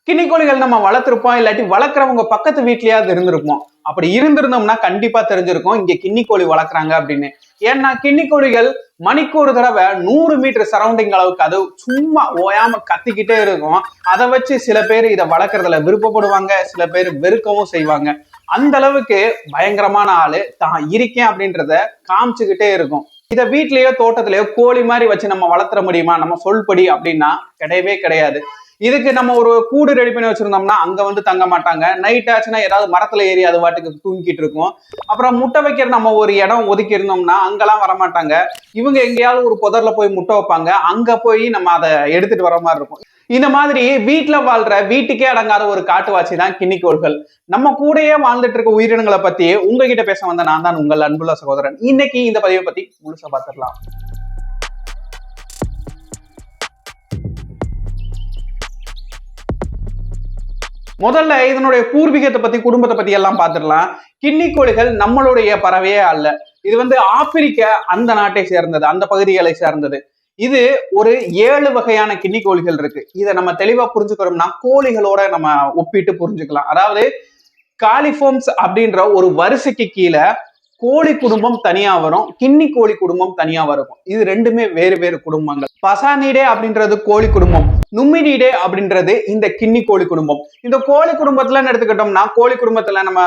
கினிக்கோழிகள் நம்ம வளர்த்திருப்போம், இல்லாட்டி வளர்க்குறவங்க பக்கத்து வீட்லயாவது இருந்திருப்போம். அப்படி இருந்திருந்தோம்னா கண்டிப்பா தெரிஞ்சிருக்கும் இங்க கின்னிக்கோழி வளர்க்குறாங்க அப்படின்னு. ஏன்னா கின்னிக்கோழிகள் மணிக்கு ஒரு தடவை 100 மீட்டர் சரௌண்டிங் அளவுக்கு அது சும்மா ஓயாம கத்திக்கிட்டே இருக்கும். அதை வச்சு சில பேர் இதை வளர்க்குறதுல விருப்பப்படுவாங்க, சில பேர் வெறுக்கவும் செய்வாங்க. அந்த அளவுக்கு பயங்கரமான ஆளு தான் இருக்கேன் அப்படின்றத காமிச்சுக்கிட்டே இருக்கும். இதை வீட்லயோ தோட்டத்திலயோ கோழி மாதிரி வச்சு நம்ம வளர்த்துற முடியுமா நம்ம சொல்படி அப்படின்னா கிடையவே கிடையாது. இதுக்கு நம்ம ஒரு கூடு ரெடி பண்ணி வச்சிருந்தோம்னா அங்க வந்து தங்க மாட்டாங்க. நைட் ஆச்சுன்னா ஏதாவது மரத்துல ஏறி அது வாட்டுக்கு தூங்கிட்டு இருக்கும். அப்புறம் முட்டை வைக்கிற நம்ம ஒரு இடம் ஒதுக்கி இருந்தோம்னா அங்கெல்லாம் வரமாட்டாங்க. இவங்க எங்கேயாவது ஒரு புதர்ல போய் முட்டை வைப்பாங்க, அங்க போய் நம்ம அதை எடுத்துட்டு வர மாதிரி இருக்கும். இந்த மாதிரி வீட்டுல வாழ்ற வீட்டுக்கே அடங்காத ஒரு காட்டுவாசி தான் கின்னிக்கோள்கள். நம்ம கூடயே வாழ்ந்துட்டு இருக்க உயிரினங்களை பத்தி உங்ககிட்ட பேச வந்த நான் தான் உங்கள் அன்புள்ள சகோதரன். இன்னைக்கு இந்த பதிவை பத்தி முழுசா பார்த்துடலாம். முதல்ல இதனுடைய பூர்வீகத்தை பத்தி குடும்பத்தை பத்தி எல்லாம் பார்த்துடலாம். கின்னிக்கோழிகள் நம்மளுடைய பறவையே அல்ல. இது வந்து ஆப்பிரிக்க அந்த நாட்டை சேர்ந்தது, அந்த பகுதிகளை சேர்ந்தது. இது ஒரு 7 வகையான கின்னிக்கோழிகள் இருக்கு. இதை நம்ம தெளிவா புரிஞ்சுக்கிறோம்னா கோழிகளோட நம்ம ஒப்பிட்டு புரிஞ்சுக்கலாம். அதாவது காலிஃபோர்ம்ஸ் அப்படின்ற ஒரு வரிசைக்கு கீழே கோழி குடும்பம் தனியா வரும், கின்னி கோழி குடும்பம் தனியா வரும். இது ரெண்டுமே வேறு வேறு குடும்பங்கள். பசானிடே அப்படின்றது கோழி குடும்பம், நுமினிடே அப்படின்றது இந்த கின்னி கோழி குடும்பம். இந்த கோழி குடும்பத்துல எடுத்துக்கிட்டோம்னா கோழி குடும்பத்துல நம்ம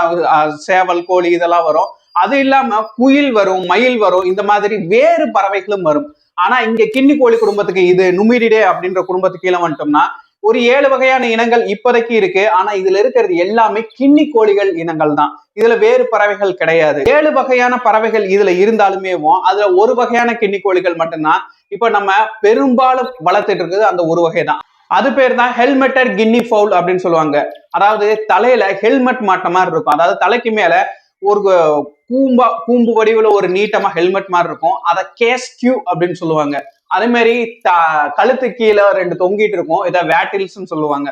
சேவல் கோழி இதெல்லாம் வரும். அது இல்லாம குயில் வரும், மயில் வரும், இந்த மாதிரி வேறு பறவைகளும் வரும். ஆனா இங்க கின்னி கோழி குடும்பத்துக்கு இது நுமினிடே அப்படின்ற குடும்பத்துக்கு கீழே வந்துட்டோம்னா ஒரு 7 வகையான இனங்கள் இப்போதைக்கு இருக்கு. ஆனா இதுல இருக்கிறது எல்லாமே கின்னி கோழிகள் இனங்கள் தான். இதுல வேறு பறவைகள் கிடையாது. 7 வகையான பறவைகள் இதுல இருந்தாலுமே அதுல ஒரு வகையான கின்னி கோழிகள் மட்டும்தான் இப்ப நம்ம பெரும்பாலும் வளர்த்துட்டு இருக்குது. அந்த ஒரு வகை தான். அது பேர் தான் ஹெல்மெட்டட் கின்னி ஃபவுல் அப்படின்னு சொல்லுவாங்க. அதாவது தலையில ஹெல்மெட் மாட்ட மாதிரி இருக்கும். அதாவது தலைக்கு மேல ஒரு கூம்பு வடிவில் ஒரு நீட்டமா ஹெல்மெட் மாதிரி இருக்கும். அதை கேஸ்கியூ அப்படின்னு சொல்லுவாங்க. அதே மாதிரி கழுத்து கீழே 2 தொங்கிட்டு இருக்கும். இதை வேட்டில்ஸ் சொல்லுவாங்க.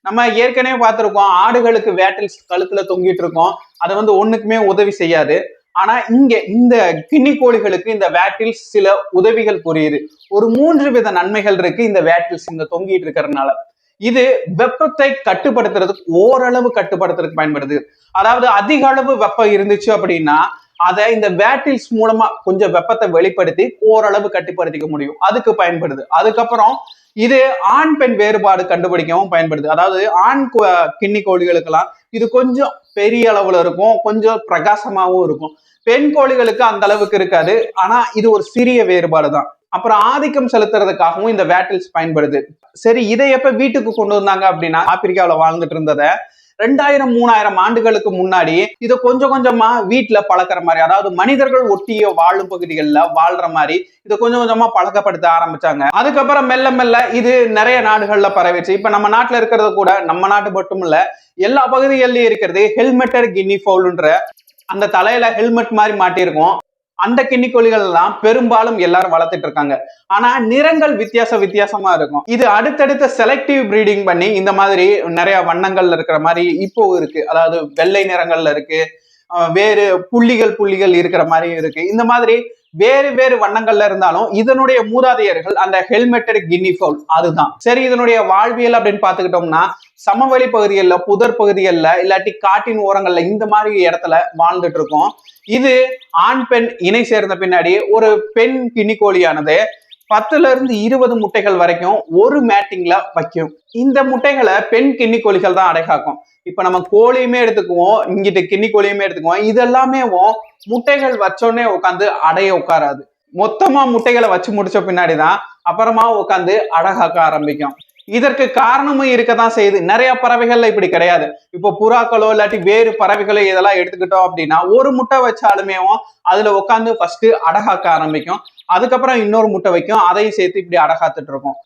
நம்ம ஏற்கனவே பார்த்திருக்கோம், ஆடுகளுக்கு வேட்டில்ஸ் கழுத்துல தொங்கிட்டு இருக்கும். அதை வந்து ஒண்ணுக்குமே உதவி செய்யாது. ஆனா இங்க இந்த கின்னி கோழிகளுக்கு இந்த வேட்டில்ஸ் சில உதவிகள் புரியுது. ஒரு 3 வித நன்மைகள் இருக்கு இந்த வேட்டில்ஸ் இந்த தொங்கிட்டு இருக்கிறதுனால. இது வெப்பத்தை கட்டுப்படுத்துறதுக்கு ஓரளவு கட்டுப்படுத்துறதுக்கு பயன்படுது. அதாவது அதிக அளவு வெப்பம் இருந்துச்சு அப்படின்னா அதை இந்த வேட்டில்ஸ் மூலமா கொஞ்சம் வெப்பத்தை வெளிப்படுத்தி ஓரளவு கட்டுப்படுத்திக்க முடியும். அதுக்கு பயன்படுது. அதுக்கப்புறம் இது ஆண் பெண் வேறுபாடு கண்டுபிடிக்கவும் பயன்படுது. அதாவது ஆண் கின்னி கோழிகளுக்கெல்லாம் இது கொஞ்சம் பெரிய அளவுல இருக்கும், கொஞ்சம் பிரகாசமாகவும் இருக்கும். பெண் கோழிகளுக்கு அந்த அளவுக்கு இருக்காது. ஆனா இது ஒரு சிறிய வேறுபாடு தான். அப்புறம் ஆதிக்கம் செலுத்துறதுக்காகவும் இந்த வேட்டில்ஸ் பயன்படுது. சரி, இதை எப்ப வீட்டுக்கு கொண்டு வந்தாங்க அப்படின்னா ஆப்பிரிக்காவில் வாழ்ந்துட்டு இருந்ததை 2000-3000 ஆண்டுகளுக்கு முன்னாடி இதை கொஞ்சம் கொஞ்சமா வீட்டுல பழக்கிற மாதிரி, அதாவது மனிதர்கள் ஒட்டிய வாழும் பகுதிகளில் வாழ்ற மாதிரி இதை கொஞ்சம் கொஞ்சமா பழக்கப்படுத்த ஆரம்பிச்சாங்க. அதுக்கப்புறம் மெல்ல மெல்ல இது நிறைய நாடுகள்ல பரவிச்சு. இப்ப நம்ம நாட்டுல இருக்கிறது கூட நம்ம நாட்டு மட்டும் இல்ல, எல்லா பகுதிகளிலும் இருக்கிறது ஹெல்மெட்டட் கின்னி ஃபவுல்ன்ற அந்த தலையில ஹெல்மெட் மாதிரி மாட்டியிருக்கும். அந்த கின்னிக்கோழிகள் எல்லாம் பெரும்பாலும் எல்லாரும் வளர்த்துட்டு இருக்காங்க. ஆனா நிறங்கள் வித்தியாசமா இருக்கும். இது அடுத்தடுத்த செலக்டிவ் பிரீடிங் பண்ணி இந்த மாதிரி நிறைய வண்ணங்கள்ல இருக்கிற மாதிரி இப்போ இருக்கு. அதாவது வெள்ளை நிறங்கள்ல இருக்கு, வேறு புள்ளிகள் இருக்கிற மாதிரி இருக்கு. இந்த மாதிரி வேறு வேறு வண்ணங்கள்ல இருந்தாலும் இதனுடைய மூதாதையர்கள் அந்த ஹெல்மெட்டட் கின்னி ஃபவுல் அதுதான். சரி, இதனுடைய வாழ்வியல் அப்படின்னு பாத்துக்கிட்டோம்னா சமவெளி பகுதிகளில், புதர் பகுதிகளில், இல்லாட்டி காட்டின் ஓரங்கள்ல இந்த மாதிரி இடத்துல வாழ்ந்துட்டு இருக்கோம். இது ஆண் பெண் இணை சேர்ந்த பின்னாடி ஒரு பெண் கின்னிக்கோழியானது 10-20 முட்டைகள் வரைக்கும் ஒரு மேட்டிங்ல வைக்கும். இந்த முட்டைகளை பெண் கின்னிக்கோழிகள் தான் அடைகாக்கும். இப்ப நம்ம கோழியுமே எடுத்துக்குவோம், இங்கிட்ட கின்னிக்கோழியுமே எடுத்துக்குவோம். இதெல்லாமே முட்டைகள் வச்சோடனே உட்காந்து அடைய உட்காராது. மொத்தமா முட்டைகளை வச்சு முடிச்ச பின்னாடிதான் அப்புறமா உட்காந்து அடகாக்க ஆரம்பிக்கும். இதற்கு காரணமும் இருக்கதான் செய்யுது. நிறைய பறவைகள்ல இப்படி கிடையாது. இப்போ புறாக்களோ இல்லாட்டி வேறு பறவைகளோ இதெல்லாம் எடுத்துக்கிட்டோம் அப்படின்னா ஒரு முட்டை வச்சாலுமே அதுல உட்காந்து ஃபர்ஸ்ட் அடகாக்க ஆரம்பிக்கும். அதுக்கப்புறம் இன்னொரு முட்டை வைக்கும், அதையும் சேர்த்து இப்படி அடகாத்துட்டு இருக்கும்.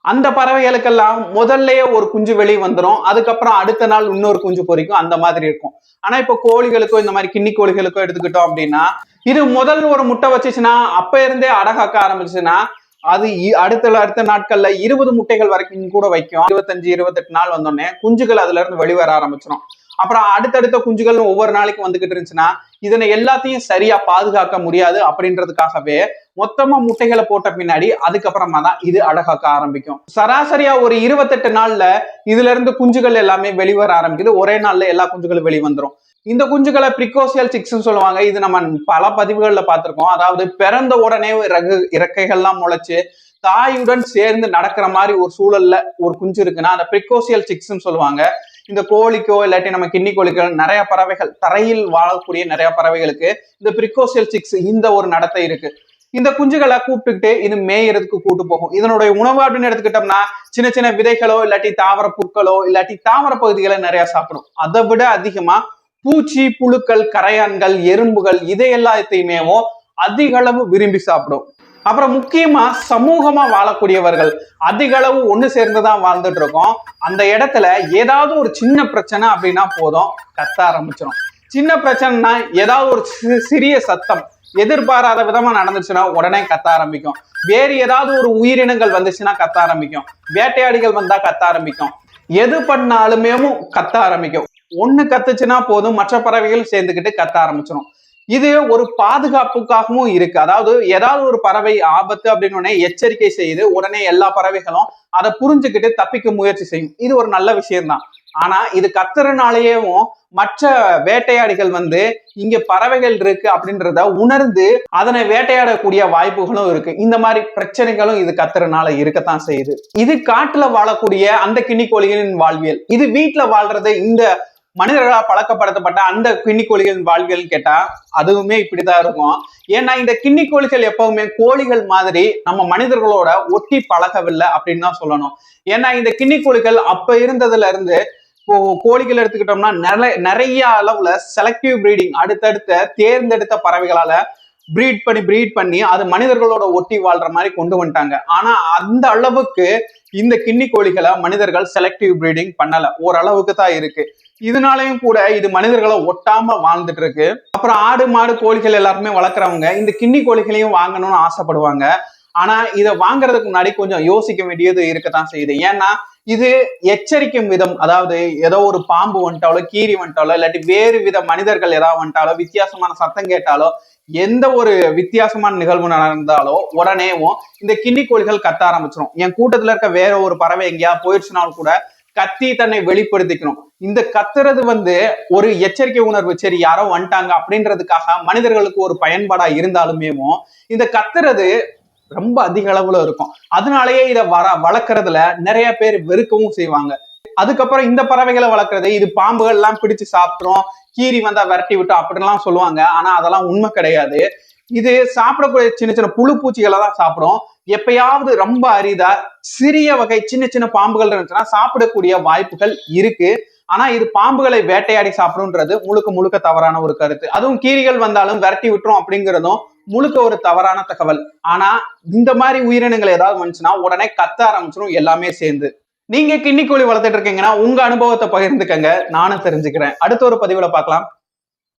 அந்த பறவைகளுக்கெல்லாம் முதல்லயே ஒரு குஞ்சு வெளியே வந்துடும். அதுக்கப்புறம் அடுத்த நாள் இன்னொரு குஞ்சு பொறிக்கும். அந்த மாதிரி இருக்கும். ஆனா இப்போ கோழிகளுக்கோ இந்த மாதிரி கின்னி கோழிகளுக்கோ எடுத்துக்கிட்டோம் அப்படின்னா இது முதல் ஒரு முட்டை வச்சுச்சுன்னா அப்ப இருந்தே அடகாக்க ஆரம்பிச்சுன்னா அது அடுத்த நாட்கள்ல 20 முட்டைகள் வரைக்கும் கூட வைக்கும். 25-28 நாள் வந்தோடனே குஞ்சுகள் அதுல இருந்து வெளிவர ஆரம்பிச்சிடும். அப்புறம் அடுத்தடுத்த குஞ்சுகள் ஒவ்வொரு நாளைக்கு வந்துகிட்டு இருந்துச்சுன்னா இதனை எல்லாத்தையும் சரியா பாதுகாக்க முடியாது அப்படின்றதுக்காகவே மொத்தமா முட்டைகளை போட்ட பின்னாடி அதுக்கப்புறமா தான் இது அழகாக்க ஆரம்பிக்கும். சராசரியா ஒரு 28 நாள்ல இதுல இருந்து குஞ்சுகள் எல்லாமே வெளிவர ஆரம்பிக்குது. ஒரே நாள்ல எல்லா குஞ்சுகளும் வெளிவந்துரும். இந்த குஞ்சுகளை பிரிகோசியல் சிக்ஸ் சொல்லுவாங்க. இது நம்ம பல பதிவுகள்ல பார்த்திருக்கோம். அதாவது பிறந்த உடனே இறக்கைகள்லாம் முளைச்சு தாயுடன் சேர்ந்து நடக்கிற மாதிரி ஒரு சூழல்ல ஒரு குஞ்சு இருக்குன்னா அந்த பிரிகோசியல் சிக்ஸ் சொல்லுவாங்க. இந்த கோழிக்கோ இல்லாட்டி நம்ம கிண்ணி கோழிக்கோ நிறைய பறவைகள் தரையில் வாழக்கூடிய நிறைய பறவைகளுக்கு இந்த பிரிகோசியல் சிக்ஸ் இந்த ஒரு நடத்தை இருக்கு. இந்த குஞ்சுகளை கூப்பிட்டுக்கிட்டு இது மேயறதுக்கு கூட்டு போகும். இதனுடைய உணவு அப்படின்னு எடுத்துக்கிட்டோம்னா சின்ன சின்ன விதைகளோ இல்லாட்டி தாவர புற்களோ இல்லாட்டி தாவர பகுதிகளை நிறைய சாப்பிடும். அதை விட அதிகமா பூச்சி, புழுக்கள், கரையான்கள், எறும்புகள் இதை எல்லாத்தையுமே அதிக அளவு விரும்பி சாப்பிடும். அப்புறம் முக்கியமா சமூகமா வாழக்கூடியவர்கள் அதிக அளவு ஒண்ணு சேர்ந்துதான் வாழ்ந்துட்டு இருக்கோம். அந்த இடத்துல ஏதாவது ஒரு சின்ன பிரச்சனை அப்படின்னா போதும் கத்த ஆரம்பிச்சிடும். சின்ன பிரச்சனைனா ஏதாவது ஒரு சிறிய சத்தம் எதிர்பாராத விதமா நடந்துச்சுன்னா உடனே கத்த ஆரம்பிக்கும். வேறு ஏதாவது ஒரு உயிரினங்கள் வந்துச்சுன்னா கத்த ஆரம்பிக்கும். வேட்டையாடிகள் வந்தா கத்த ஆரம்பிக்கும். எது பண்ணாலுமே கத்த ஆரம்பிக்கும். ஒண்ணு கத்துச்சுன்னா போதும் மற்ற பறவைகள் சேர்ந்துக்கிட்டு கத்த ஆரம்பிச்சிடும். இது ஒரு பாதுகாப்புக்காகவும் இருக்கு. அதாவது ஏதாவது ஒரு பறவை ஆபத்து அப்படின்னு உடனே எச்சரிக்கை செய்து உடனே எல்லா பறவைகளும் அதை புரிஞ்சுக்கிட்டு தப்பிக்க முயற்சி செய்யும். இது ஒரு நல்ல விஷயம்தான். ஆனா இது கத்துறனாலேயும் மற்ற வேட்டையாடிகள் இங்க பறவைகள் இருக்கு அப்படின்றத உணர்ந்து அதனை வேட்டையாடக்கூடிய வாய்ப்புகளும் இருக்கு. இந்த மாதிரி பிரச்சனைகளும் இது கத்துறனால இருக்கத்தான் செய்யுது. இது காட்டுல வாழக்கூடிய அந்த கிண்ணிக்கோழிகளின் வாழ்வியல். இது வீட்டுல வாழ்றது இந்த மனிதர்களால் பழக்கப்படுத்தப்பட்ட அந்த கிண்ணிக்கோழிகளின் வாழ்வியல் கேட்டா அதுவுமே இப்படிதான் இருக்கும். ஏன்னா இந்த கிண்ணிக்கோழிகள் எப்பவுமே கோழிகள் மாதிரி நம்ம மனிதர்களோட ஒட்டி பழகவில்லை அப்படின்னு தான் சொல்லணும். ஏன்னா இந்த கிண்ணிக்கோழிகள் அப்ப இருந்ததுல இருந்து இப்போ கோழிகள் எடுத்துக்கிட்டோம்னா நிறைய அளவுல செலக்டிவ் பிரீடிங் அடுத்தடுத்த தேர்ந்தெடுத்த பறவைகளால பிரீட் பண்ணி அது மனிதர்களோட ஒட்டி வாழ்ற மாதிரி கொண்டு வந்துட்டாங்க. ஆனா அந்த அளவுக்கு இந்த கிண்ணி கோழிகளை மனிதர்கள் செலக்டிவ் பிரீடிங் பண்ணல, ஓரளவுக்கு தான் இருக்கு. இதனாலையும் கூட இது மனிதர்களை ஒட்டாம வாழ்ந்துட்டு இருக்கு. அப்புறம் ஆடு மாடு கோழிகள் எல்லாருமே வளர்க்குறவங்க இந்த கிண்ணி கோழிகளையும் வாங்கணும்னு ஆசைப்படுவாங்க. ஆனா இதை வாங்குறதுக்கு முன்னாடி கொஞ்சம் யோசிக்க வேண்டியது இருக்கத்தான் செய்யுது. ஏன்னா இது எச்சரிக்கும் விதம், அதாவது ஏதோ ஒரு பாம்பு வந்துட்டாலோ கீரி வந்துட்டாலோ இல்லாட்டி வேறு வித மனிதர்கள் ஏதாவது வந்துட்டாலோ வித்தியாசமான சத்தம் கேட்டாலோ எந்த ஒரு வித்தியாசமான நிகழ்வு நடந்தாலோ உடனேவும் இந்த கிண்ணி கோழிகள் கத்த ஆரம்பிச்சிடும். என் கூட்டத்துல இருக்க வேற ஒரு பறவை எங்கேயா போயிடுச்சுனாலும் கூட கத்தி தன்னை வெளிப்படுத்திக்கணும். இந்த கத்துறது ஒரு எச்சரிக்கை உணர்வு, சரி யாரோ வந்துட்டாங்க அப்படின்றதுக்காக மனிதர்களுக்கு ஒரு பயன்பாடா இருந்தாலுமே இந்த கத்துறது ரொம்ப அதிக அளவுல இருக்கும். அதனாலேயே இதை வளர்க்கறதுல நிறைய பேர் வெறுக்கவும் செய்வாங்க. அதுக்கப்புறம் இந்த பறவைகளை வளர்க்கறது இது பாம்புகள் எல்லாம் பிடிச்சு சாப்பிட்றோம், கீரி வந்தா விரட்டி விட்டோம் அப்படின்லாம் சொல்லுவாங்க. ஆனா அதெல்லாம் உண்மை கிடையாது. இது சாப்பிடக்கூடிய சின்ன சின்ன புழு பூச்சிகளை தான் சாப்பிடும். எப்பயாவது ரொம்ப அரிதா சிறிய வகை சின்ன சின்ன பாம்புகள் இருந்துச்சுன்னா சாப்பிடக்கூடிய வாய்ப்புகள் இருக்கு. ஆனா இது பாம்புகளை வேட்டையாடி சாப்பிடும்ன்றது முழுக்க முழுக்க தவறான ஒரு கருத்து. அதுவும் கீரிகள் வந்தாலும் விரட்டி விட்டுரும் அப்படிங்கிறதும் முழுக்க ஒரு தவறான தகவல். ஆனா இந்த மாதிரி உயிரினங்கள் ஏதாவது வந்துச்சுன்னா உடனே கத்த ஆரம்பிச்சிடும் எல்லாமே சேர்ந்து. நீங்க கிண்ணி கோழி வளர்த்துட்டு இருக்கீங்கன்னா உங்க அனுபவத்தை பகிர்ந்துக்கங்க, நானும் தெரிஞ்சுக்கிறேன். அடுத்த ஒரு பதிவுல பார்க்கலாம்.